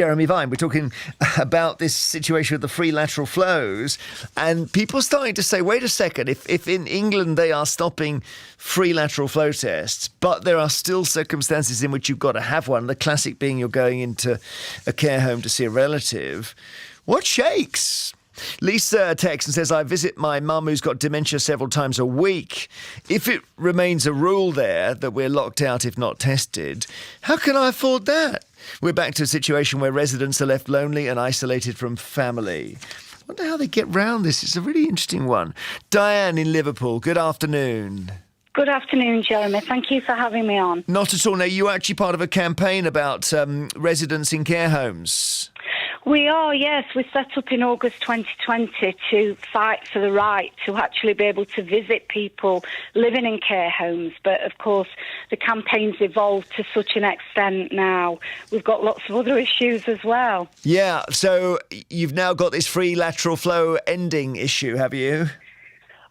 Jeremy Vine, we're talking about this situation with the free lateral flows, and people starting to say, wait a second, if in England they are stopping free lateral flow tests, but there are still circumstances in which you've got to have one, the classic being you're going into a care home to see a relative, what shakes? Lisa texts and says, I visit my mum who's got dementia several times a week. If it remains a rule there that we're locked out if not tested, how can I afford that? We're back to a situation where residents are left lonely and isolated from family. I wonder how they get round this. It's a really interesting one. Diane in Liverpool, good afternoon. Good afternoon, Jeremy. Thank you for having me on. Not at all. Now, you're actually part of a campaign about residents in care homes. We are, yes. We set up in August 2020 to fight for the right to actually be able to visit people living in care homes. But, of course, the campaign's evolved to such an extent now. We've got lots of other issues as well. Yeah, so you've now got this free lateral flow ending issue, have you?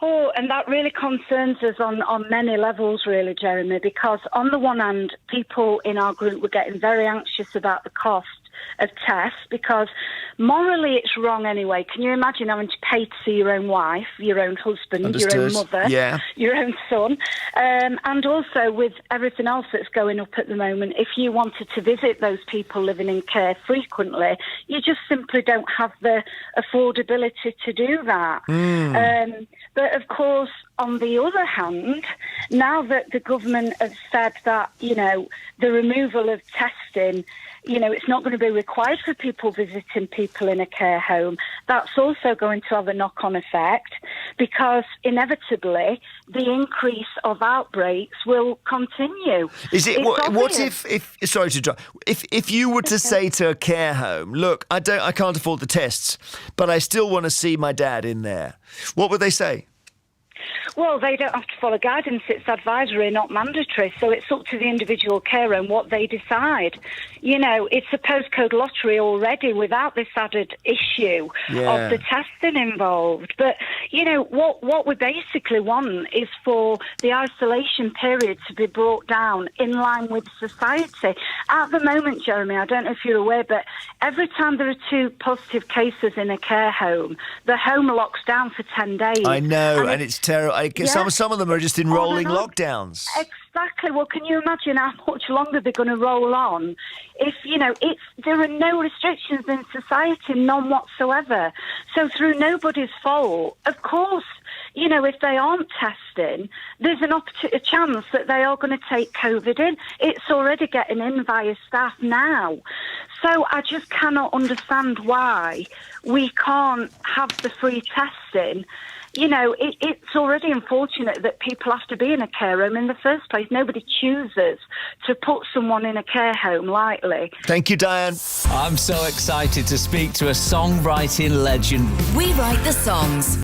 Oh, and that really concerns us on many levels, really, Jeremy, because on the one hand, people in our group were getting very anxious about the cost of tests because morally it's wrong anyway. Can you imagine having to pay to see your own wife, your own husband, Understood. your own mother, Yeah. your own son? And also with everything else that's going up at the moment, if you wanted to visit those people living in care frequently, you just simply don't have the affordability to do that. But of course, on the other hand, now that the government has said that, you know, the removal of testing, you know, it's not going to be required for people visiting people in a care home, that's also going to have a knock-on effect because inevitably the increase of outbreaks will continue. Is it what if sorry to drop, if you were to say to a care home, look, I can't afford the tests, but I still want to see my dad in there, what would they say? Well, they don't have to follow guidance. It's advisory, not mandatory. So it's up to the individual carer and what they decide. You know, it's a postcode lottery already without this added issue of the testing involved. But, you know, what we basically want is for the isolation period to be brought down in line with society. At the moment, Jeremy, I don't know if you're aware, but every time there are 2 positive cases in a care home, the home locks down for 10 days. I know, and it's terrible. Some of them are just in rolling lockdowns. Exactly. Well, can you imagine how much longer they're going to roll on? If, you know, there are no restrictions in society, none whatsoever. So through nobody's fault, of course, you know, if they aren't testing, there's a chance that they are going to take COVID in. It's already getting in via staff now. So I just cannot understand why we can't have the free testing. You know, it's already unfortunate that people have to be in a care home in the first place. Nobody chooses to put someone in a care home lightly. Thank you, Diane. I'm so excited to speak to a songwriting legend. We write the songs.